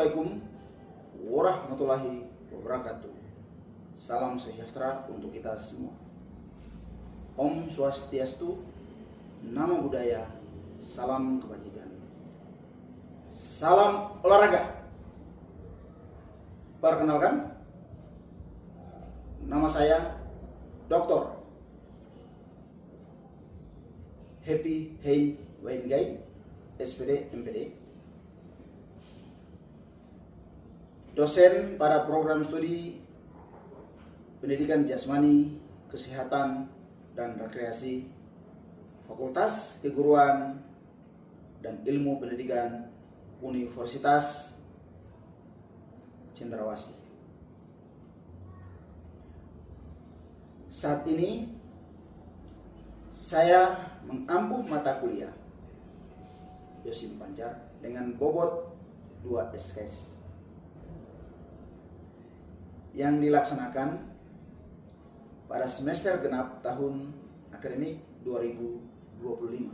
Assalamualaikum warahmatullahi wabarakatuh. Salam sejahtera untuk kita semua. Om Swastiastu, Namo Buddhaya, salam kebajikan. Salam olahraga. Perkenalkan, nama saya Dr. Happy Hein Waingai, SPD MPD, dosen pada program studi Pendidikan Jasmani, Kesehatan, dan Rekreasi, Fakultas Keguruan dan Ilmu Pendidikan Universitas Cendrawasih. Saat ini saya mengampu mata kuliah Yosim Pancar dengan bobot 2 SKS yang dilaksanakan pada semester genap tahun akademik 2025.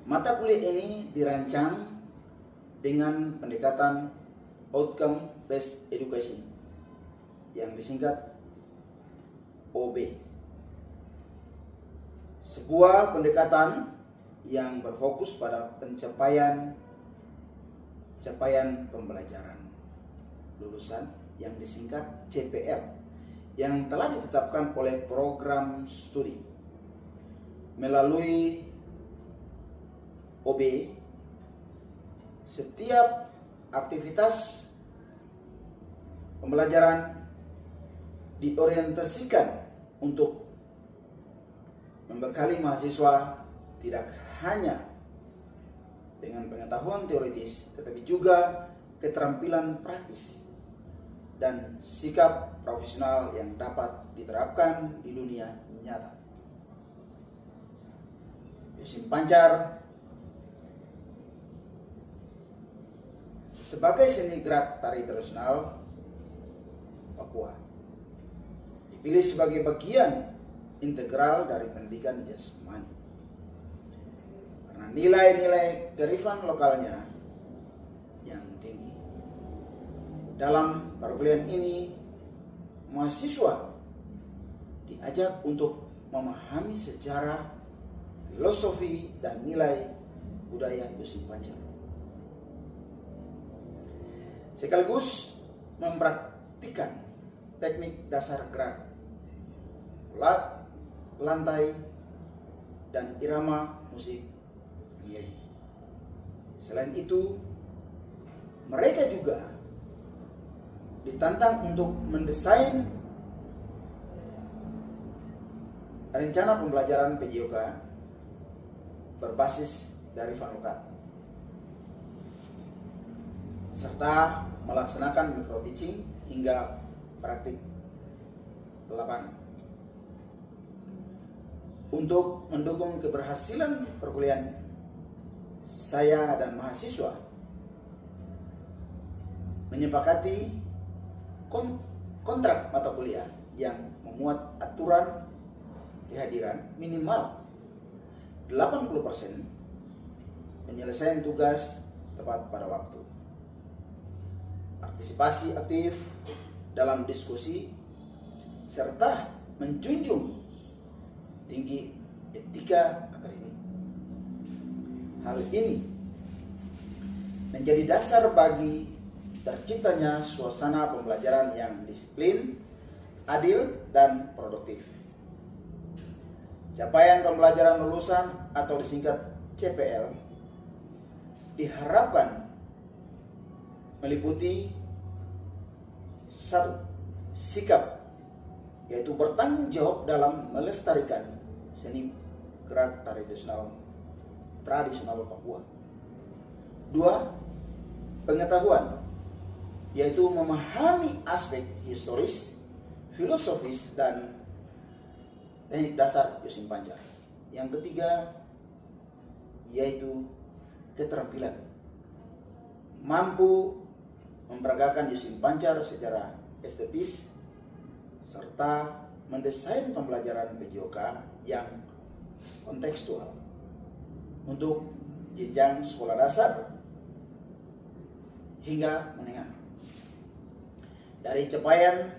Mata kuliah ini dirancang dengan pendekatan Outcome Based Education yang disingkat OB. Sebuah pendekatan yang berfokus pada pencapaian pembelajaran lulusan yang disingkat CPL yang telah ditetapkan oleh program studi. Melalui OB, setiap aktivitas pembelajaran diorientasikan untuk membekali mahasiswa tidak hanya dengan pengetahuan teoritis, tetapi juga keterampilan praktis dan sikap profesional yang dapat diterapkan di dunia nyata. Yosim Pancar sebagai seni gerak tari tradisional Papua dipilih sebagai bagian integral dari pendidikan jasmani karena nilai-nilai kearifan lokalnya yang tinggi. Dalam perkuliahan ini, mahasiswa diajak untuk memahami sejarah, filosofi, dan nilai budaya Yosim Pancar, sekaligus mempraktikkan teknik dasar gerak, ulat, lantai, dan irama musik pengiring. Selain itu, mereka juga ditantang untuk mendesain rencana pembelajaran PJOK berbasis dari lokal, serta melaksanakan micro teaching hingga praktik lapangan. Untuk mendukung keberhasilan perkuliahan, saya dan mahasiswa menyepakati kontrak mata kuliah yang memuat aturan kehadiran minimal 80% penyelesaian tugas tepat pada waktu, partisipasi aktif dalam diskusi, serta menjunjung tinggi etika akademik. Hal ini menjadi dasar bagi terciptanya suasana pembelajaran yang disiplin, adil, dan produktif. Capaian pembelajaran lulusan atau disingkat CPL diharapkan meliputi satu, sikap, yaitu bertanggung jawab dalam melestarikan seni gerak tari tradisional Papua. 2, pengetahuan, yaitu memahami aspek historis, filosofis, dan teknik dasar Yosim Pancar. Yang ketiga, yaitu keterampilan, mampu memperagakan Yosim Pancar secara estetis, serta mendesain pembelajaran PJOK yang kontekstual untuk jenjang sekolah dasar, hingga menengah. Dari capaian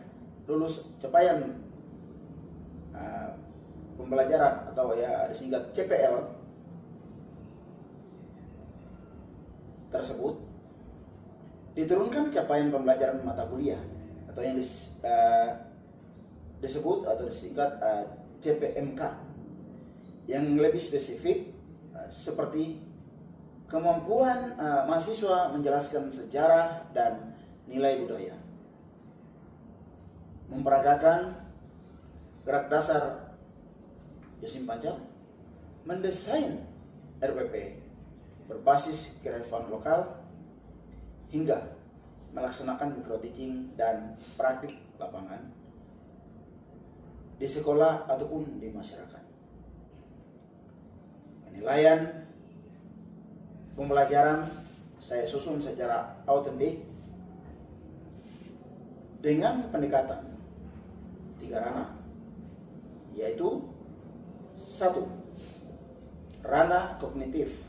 pembelajaran atau ya disingkat CPL tersebut, diturunkan capaian pembelajaran mata kuliah atau yang disebut atau disingkat CPMK, yang lebih spesifik seperti kemampuan mahasiswa menjelaskan sejarah dan nilai budaya, memperagakan gerak dasar Yosim Pancar, mendesain RPP berbasis kearifan lokal, hingga melaksanakan micro teaching dan praktik lapangan di sekolah ataupun di masyarakat. Penilaian pembelajaran saya susun secara autentik dengan pendekatan 3 ranah, yaitu 1. Ranah kognitif,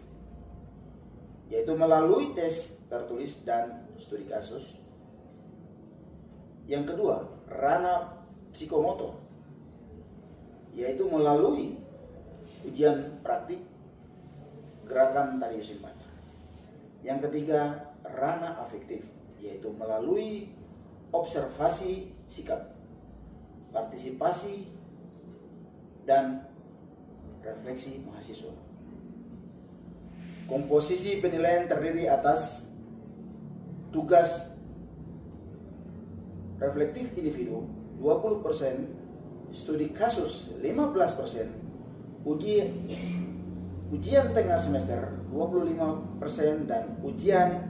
yaitu melalui tes tertulis dan studi kasus. Yang kedua, ranah psikomotor, yaitu melalui ujian praktik gerakan tari Yosim Pancar. Yang ketiga, ranah afektif, yaitu melalui observasi sikap, partisipasi, dan refleksi mahasiswa. Komposisi penilaian terdiri atas tugas reflektif individu 20%, studi kasus 15%, ujian tengah semester 25%, dan ujian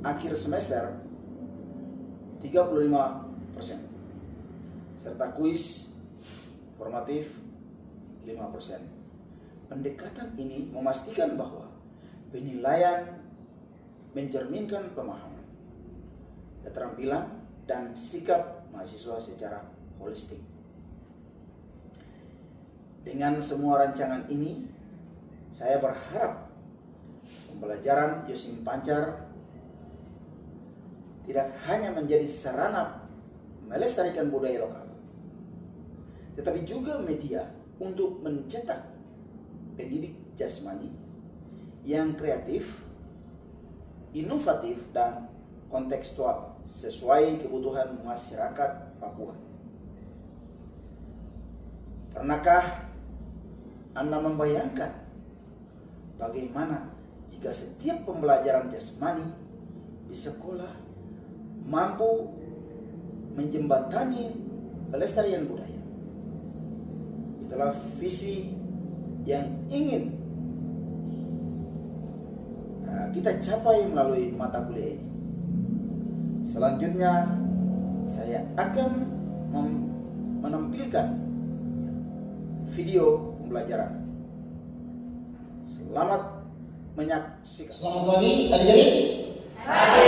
akhir semester 35%, serta kuis formatif 5%. Pendekatan ini memastikan bahwa penilaian mencerminkan pemahaman, keterampilan, dan sikap mahasiswa secara holistik. Dengan semua rancangan ini, saya berharap pembelajaran Yosim Pancar tidak hanya menjadi sarana melestarikan budaya lokal, tetapi juga media untuk mencetak pendidik jasmani yang kreatif, inovatif, dan kontekstual sesuai kebutuhan masyarakat Papua. Pernahkah Anda membayangkan bagaimana jika setiap pembelajaran jasmani di sekolah mampu menjembatani pelestarian budaya? Itulah visi yang ingin kita capai melalui mata kuliah ini. Selanjutnya saya akan menampilkan video pembelajaran. Selamat menyaksikan. Selamat pagi adik-adik. Pagi.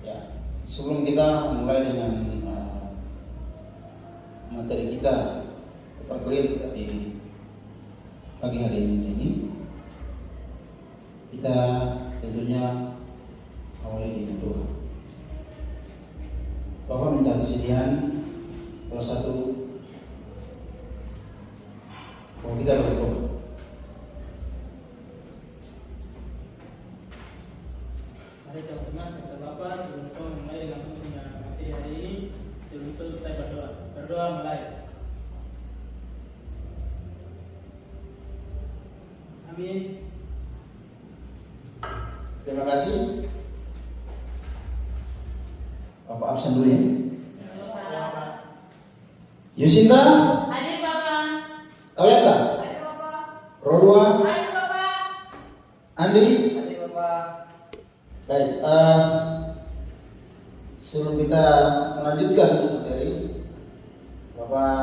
Ya, sebelum kita mulai dengan materi kita perkuliahan di pagi hari ini, kita tentunya awali dengan doa. Bapak minta kesediaan salah satu bahwa kita berdoa. Mari teman-teman serta Bapak, sebelum kita mulai dengan punya materi hari ini, sebelum itu kita berdoa. Berdoa mulai. Amin. Terima kasih. Bapak absen dulu ya. Yusinta, Hadir Bapak. Kalenda, Hadir Bapak. Rodua, Hadir Bapak. Andri. Hadir Bapak. Baik, sebelum kita melanjutkan materi, Bapak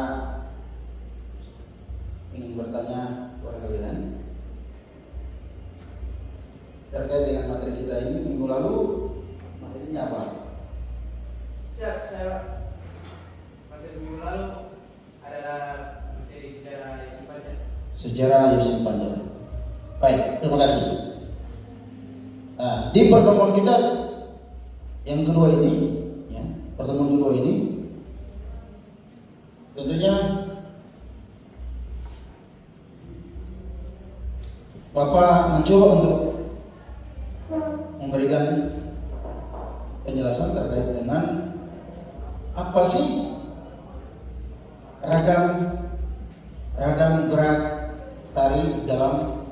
ingin bertanya kepada kalian terkait dengan materi kita ini. Minggu lalu materinya apa? Siap, saya materi minggu lalu adalah materi sejarah Yosim Pancar. Sejarah Yosim Pancar. Baik, terima kasih. Nah, di pertemuan kita yang kedua ini, ya, pertemuan kedua ini, tentunya Bapak mencoba untuk memberikan penjelasan terkait dengan apa sih ragam gerak tari dalam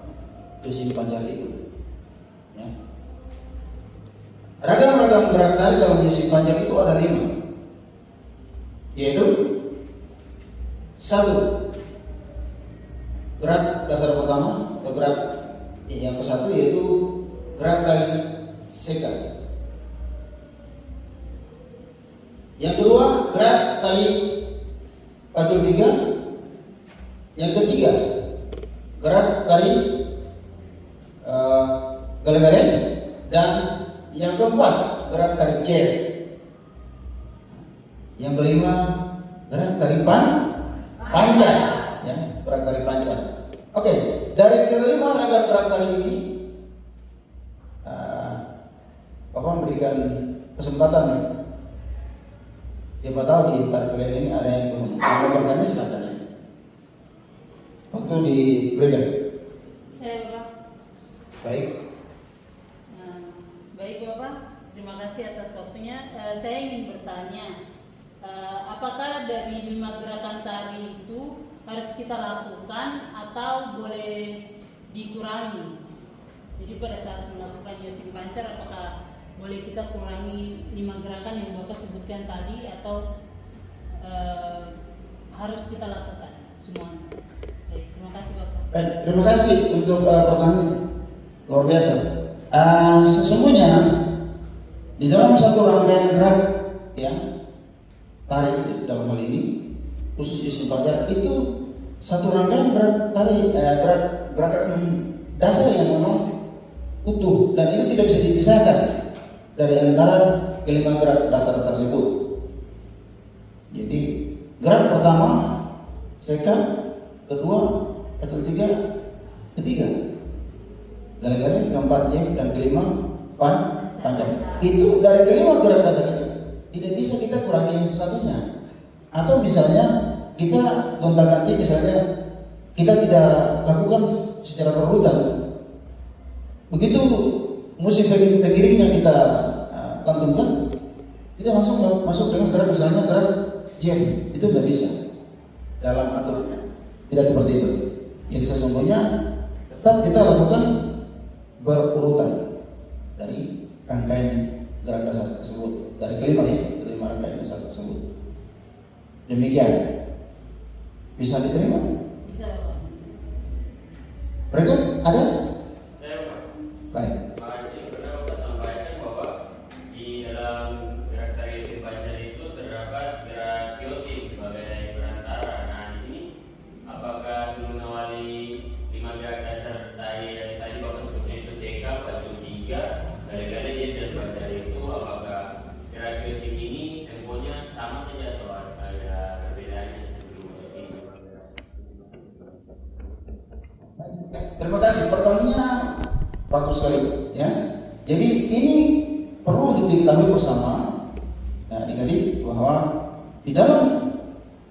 Yosin Pancar itu. Ya. Ragam gerak tari dalam Yosin Pancar itu ada 5, yaitu 1, gerak dasar pertama atau gerak yang ke-1 yaitu gerak tari seka. Yang kedua, gerak tali pacul 3. Yang ketiga, gerak tali gale-gale. Dan yang keempat, gerak tali jeff. Yang kelima, gerak tali panca. Ya, gerak tali panca. Oke, dari kelima ragam gerak tali ini, Bapak memberikan kesempatan. Siapa tahu di antara kalian ini ada yang belum bertanya, silakan. Waktu diberikan. Saya Bapak. Baik. Baik Bapak, terima kasih atas waktunya. Saya ingin bertanya, apakah dari 5 gerakan tari itu harus kita lakukan atau boleh dikurangi? Jadi pada saat melakukan Yosin Pancar, apakah boleh kita kurangi 5 gerakan yang Bapak sebutkan tadi atau harus kita lakukan semuanya? Baik, terima kasih Bapak. Baik, terima kasih untuk pertanyaan luar biasa. Sesungguhnya di dalam satu rangkaian gerak, ya, tari dalam hal ini khusus Yosin Pancar itu satu rangkaian gerak tari, gerakan dasar yang memang utuh dan itu tidak bisa dipisahkan dari antara kelima gerak dasar tersebut. Jadi gerak pertama seka, kedua ketiga gale-gale, keempat jeff, dan kelima panjang. Itu dari kelima gerak dasar itu tidak bisa kita kurangi satunya. Atau misalnya kita gonta-ganti, misalnya kita tidak lakukan secara berurutan. Begitu musik pengiringnya kita lantunkan, kita langsung masuk dengan gerak, misalnya gerak jeff, itu tidak bisa dalam aturannya. Tidak seperti itu. Yang sesungguhnya tetap kita lakukan berurutan dari rangkaian gerak dasar tersebut, dari kelima rangkaian dasar tersebut. Demikian. Bisa diterima? Bisa Bapak. Mereka ada? Saya Pak. Baik. Ini pernah Bapak sampaikan bahwa di dalam gerak tari Yosin Pancar itu terdapat gerak Yosin sebagai perantara. Nah, di sini apakah sebelum mengawali 5 gerak dasar tari yang tadi Bapak sebutkan itu seka, pacul 3, gale-gale, jeff, dan pancar itu, apakah gerak Yosin ini temponya sama saja atau ada perbedaannya sebelum masuk ini? Terima kasih, pertanyaannya bagus sekali, ya. Jadi ini perlu untuk diketahui bersama, ya, adik-adik, bahwa di dalam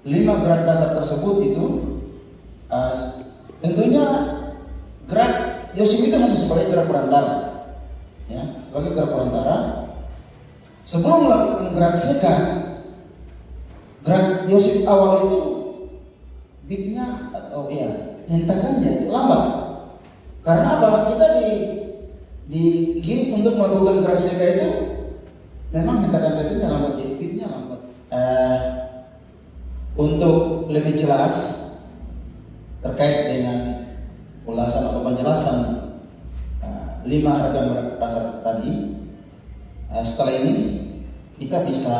5 gerak dasar tersebut itu tentunya gerak Yosin itu hanya sebagai gerak perantara, ya, sebagai gerak perantara. Sebelum melakukan gerak seka, gerak Yosin awal itu beatnya atau ya hentakannya itu lambat. Karena apa? Kita digiring untuk melakukan gerak seka itu memang hentakan-hentakannya lambat, jadi beatnya lambat. Untuk lebih jelas terkait dengan ulasan atau penjelasan 5 ragam gerak dasar tadi, setelah ini kita bisa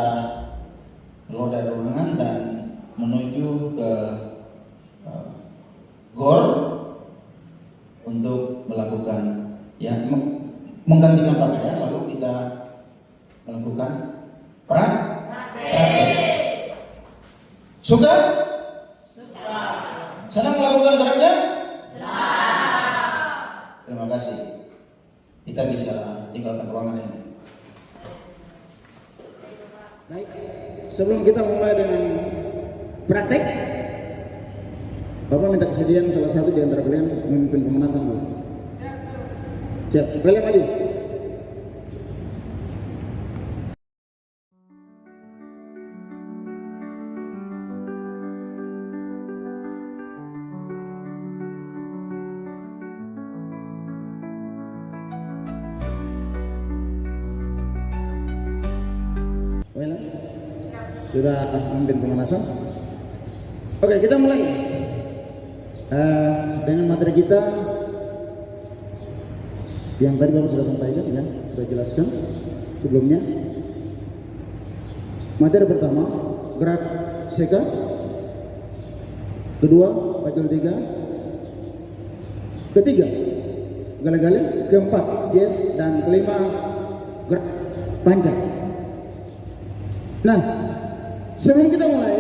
keluar dari ruangan dan menuju ke gor untuk melakukan, ya, menggantikan pakaian, lalu kita melakukan praktek. Suka? Senang melakukan geraknya? Terima kasih. Kita bisa tinggalkan ruangan ini. Baik, sebelum kita mulai dengan praktek, Bapak minta kesediaan salah satu di antara kalian memimpin pemanasan dulu. Siap, kalian maju. Sudah memimpin pemanasan. Oke, kita mulai dengan materi kita yang tadi Bapak sudah sampaikan, ya, sudah jelaskan sebelumnya. Materi pertama, gerak seka. Kedua, pacul 3. Ketiga, gale-gale. Keempat, jazz. Dan kelima, gerak panjang. Nah, sebelum kita mulai,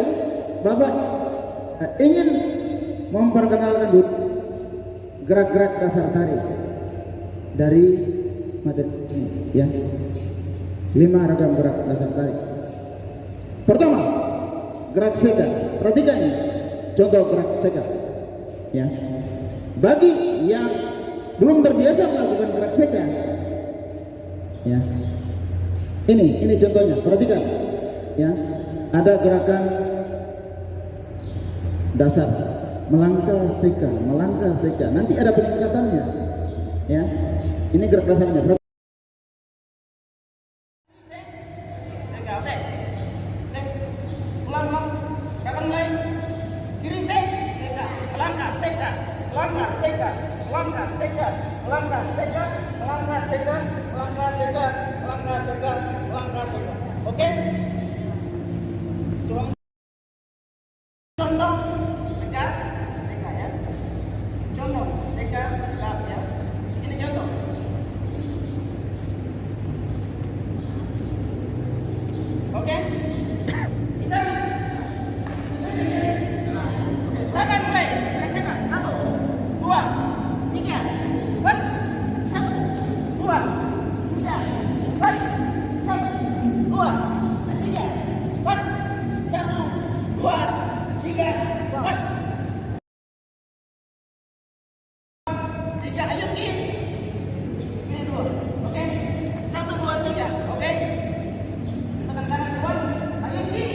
Bapak ingin memperkenalkan dulu gerak-gerak dasar tari dari materi ini, ya. 5 ragam gerak dasar tari. Pertama, gerak seka. Perhatikan ini, contoh gerak seka, ya. Bagi yang belum terbiasa melakukan gerak seka, ya, ini contohnya. Perhatikan, ya. Ada gerakan dasar melangkah seka. Nanti ada peningkatannya, ya. Ini gerak dasarnya. Oke? Contoh seka ya. Contoh seka ya. Ini contoh. Oke? Bisa? Gerakan mulai. Gerak seka. 1, 2, 3. 1, 2, 3. 1, 2, 3. 1, 2, 3, 4. 3, ayo kiri. Kiri dulu. Oke. 1, 2, 3. Oke. Tekan kanan dua. Ayo kiri.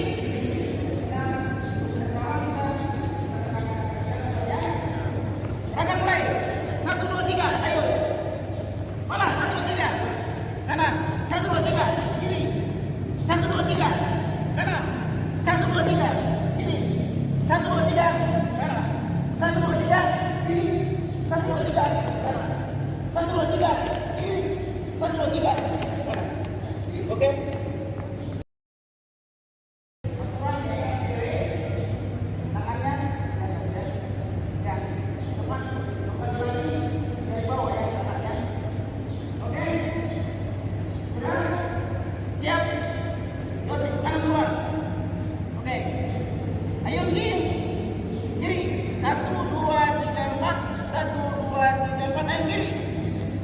Gerakan mulai. 1, 2, 3. Ayo. Balas. 1, 2, 3. Kanan. 1, 2, 3. Kiri. 1, 2, 3. Kanan. 1, 2, 3. Kiri. 1, 2, 3. Kanan. 1, 2, 3. Kiri. 1, 2, 3. Kanan. 1, 2, 3. Kiri. 1, 2, 3. Kanan. Oke. Siap. Yosef, kanan keluar. Oke. Ayo kiri. Kiri. 1, 2, 3, 4. 1, 2, 3, 4. Ayo kiri.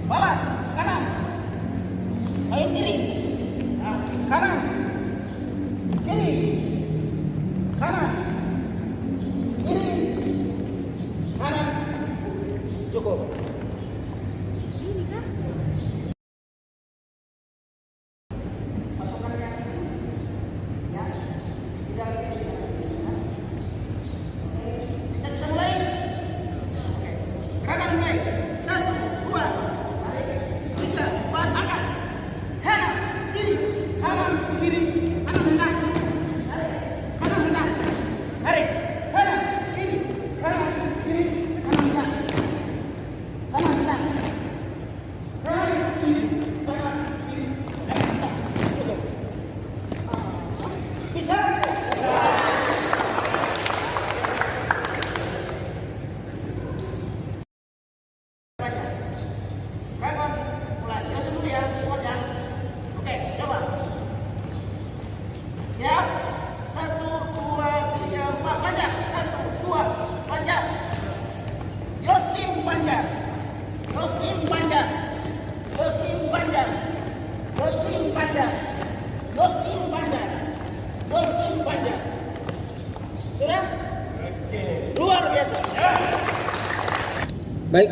Balas. Kanan. Ayo kiri. Nah, kanan. Kiri. Kanan. Kiri. Kanan. Cukup. Kita mulai. Gerakan mulai. 1, 2, 3, 4, angkat. Kanan, kiri, kanan, kiri, kanan hendak. Kanan hendak. Tarik. Kanan, kiri, kanan, kiri, kanan hendak. Kanan hendak. Kanan, kiri, kanan, kiri, kanan hendak. Cukup. Bisa? Gerakan mulai. Yosef dulu ya, panjang. Oke, coba. Siap. 1, 2, 3, 4. Panjang. 1, 2, panjang. Yosef panjang. Yosef panjang. Yosef panjang. Baik,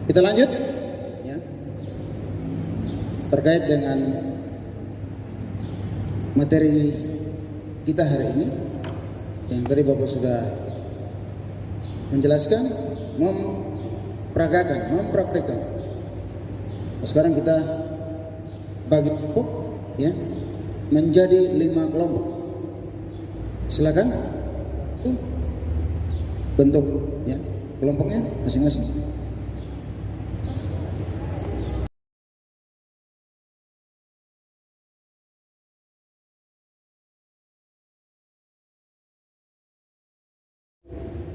kita lanjut ya. Terkait dengan materi kita hari ini yang tadi Bapak sudah menjelaskan, mempraktekkan. Sekarang kita bagi kelompok ya menjadi 5 kelompok. Silakan tuh bentuk ya kelompoknya masing-masing.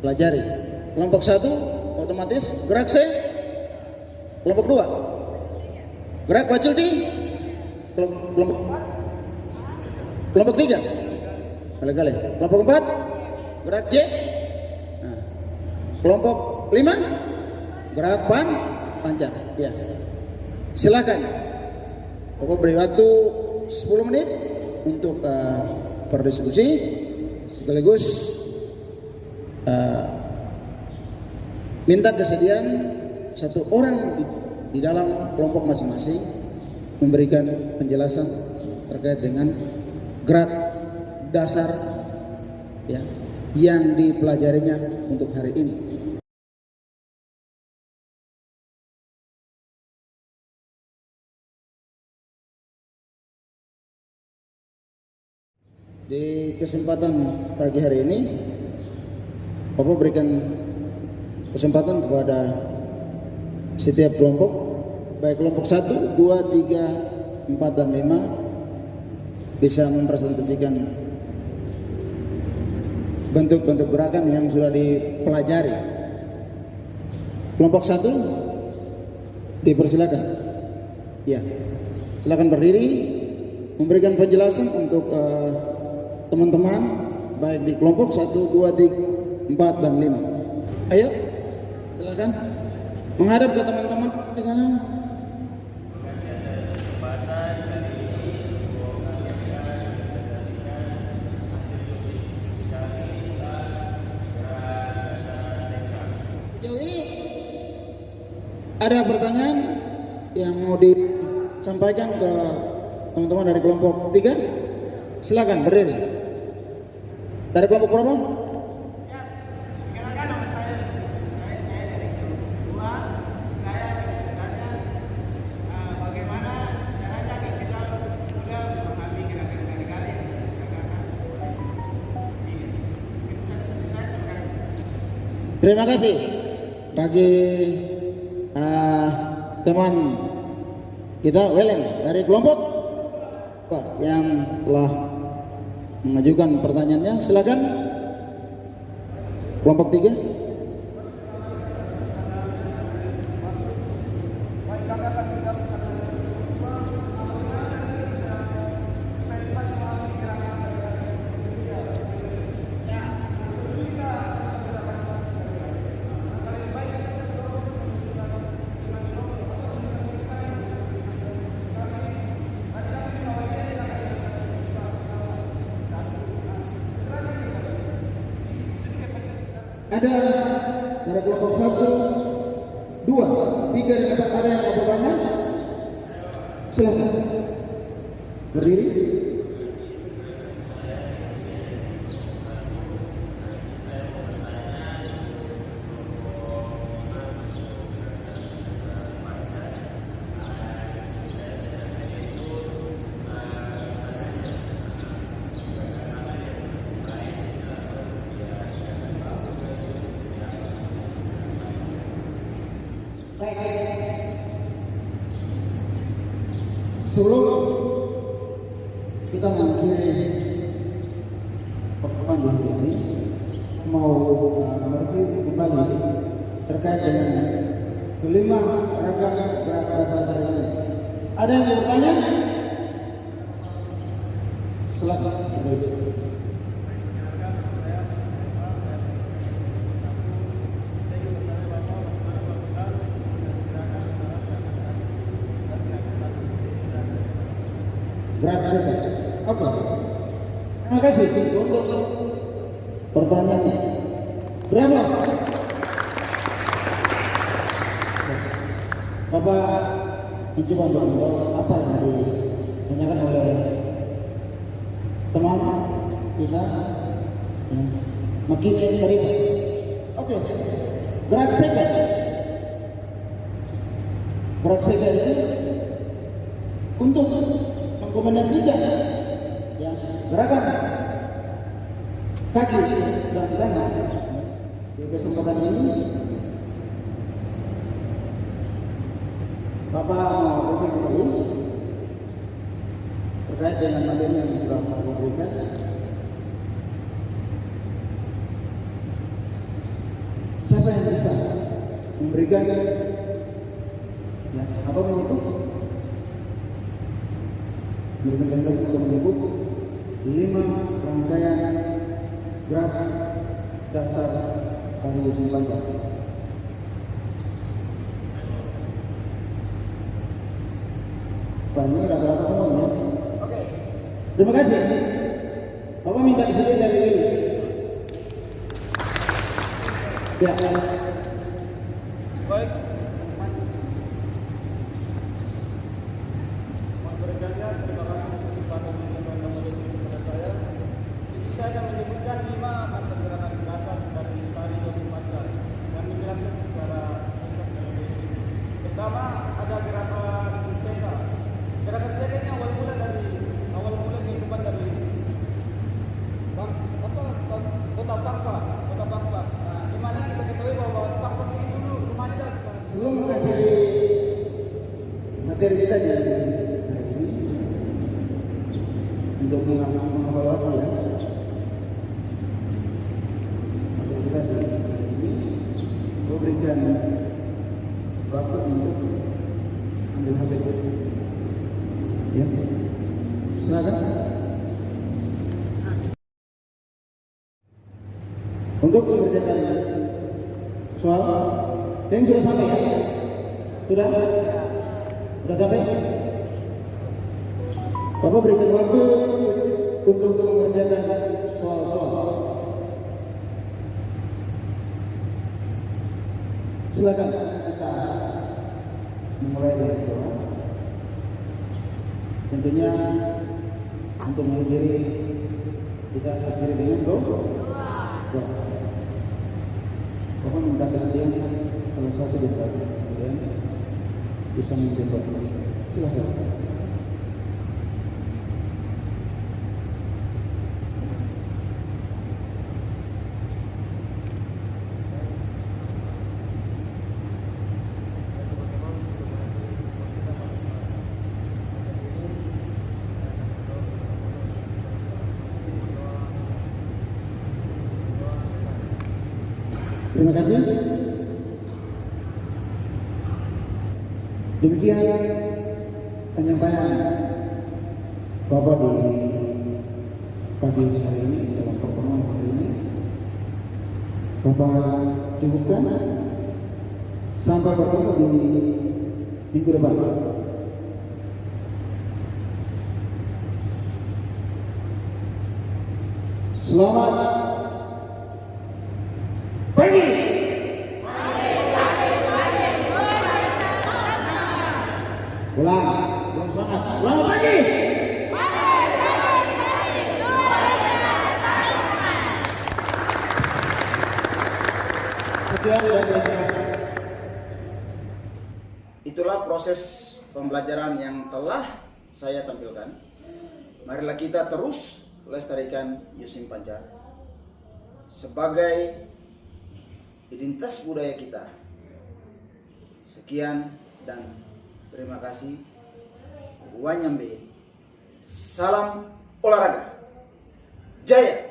Pelajari. Kelompok 1 otomatis gerak C. Kelompok 2 gerak wajil T. Kelompok 3 kali-kali. Kelompok 4 gerak J. Nah, kelompok 5 gerak panjang. Ya. Silakan. Bapak beri waktu 10 menit untuk berdiskusi sekaligus minta kesediaan satu orang di dalam kelompok masing-masing memberikan penjelasan terkait dengan gerak dasar ya yang dipelajarinya untuk hari ini. Di kesempatan pagi hari ini Bapak berikan kesempatan kepada setiap kelompok, baik kelompok 1, 2, 3, 4, dan 5 bisa mempresentasikan bentuk-bentuk gerakan yang sudah dipelajari. Kelompok 1 dipersilakan. Ya, silakan berdiri memberikan penjelasan untuk teman-teman baik di kelompok 1, 2, 3, 4, dan 5. Ayo, silakan menghadap ke teman-teman di sana. Sejauh ini ada pertanyaan yang mau disampaikan ke teman-teman dari kelompok 3? Silakan berdiri. Dari kelompok berapa? Terima kasih bagi teman kita Welem dari kelompok yang telah mengajukan pertanyaannya. Silakan kelompok 3. Ada dari kelompok 1, 2, 3, dan 4 ada yang mau bertanya? Silakan berdiri. Sebelum kita mengakhiri pertemuan ini, mau mereview kembali terkait dengan kelima ragam gerak dasar hari ini. Ada yang mau bertanya? Silakan. Gerak selesai. Oke. Terima kasih untuk pertanyaannya. Berapa? Bapak mencoba untuk menjawab apa yang ditanyakan oleh teman kita, makin terlibat. Oke, gerak saja. Gerak saja itu untuk mengkombinasikan yang gerakan kaki dan tangan. Di kesempatan ini Bapak mau kembali terkait dengan materi yang sudah Bapak berikan. Siapa yang bisa memberikan apa menyebut untuk menyebut 5 rangkaian gerakan dasar tari Yosin Pancar? Ini rata-rata semuanya. Oke. Terima kasih. Bapak minta disediakan dari dulu. Ya. Baik. Berikutnya, terima kasih atas kesempatan yang diberikan kepada saya. Di sini saya akan menyebutkan 5 macam gerakan dasar dari tari Yosin Pancar dan menjelaskan secara ringkas dalam Yosin ini. Pertama ada gerakan seka. Gerakan seka ini awal mula kehidupan dari kota Fakfa. Nah, di mana kita ketahui bahwa Fakfa ini dulu rumahnya dari Sebelum materi kita di hari ini untuk mengevaluasi ya materi kita di hari ini, memberikan waktu untuk ambil HP. Ya, silakan. Untuk mengerjakan soal yang sudah sampai ya? Sudah sampai? Bapak berikan waktu untuk mengerjakan soal-soal. Silakan kita memulai dari bawah. Tentunya untuk mengakhiri kita akhiri dengan doa. Bapak minta kesediaan kalau saya sudah tahu, kemudian bisa menjawab. Silakan. Terima kasih. Demikian penyampaian Bapak di pagi hari ini dalam pertemuan hari ini. Bapak cukupkan sampai bertemu di minggu depan. Selamat pagi. Ulang semangat. Selamat pagi. Itulah proses pembelajaran yang telah saya tampilkan. Marilah kita terus lestarikan Yosin Pancar sebagai identitas budaya kita. Sekian dan terima kasih. Wanyambe. Salam olahraga. Jaya.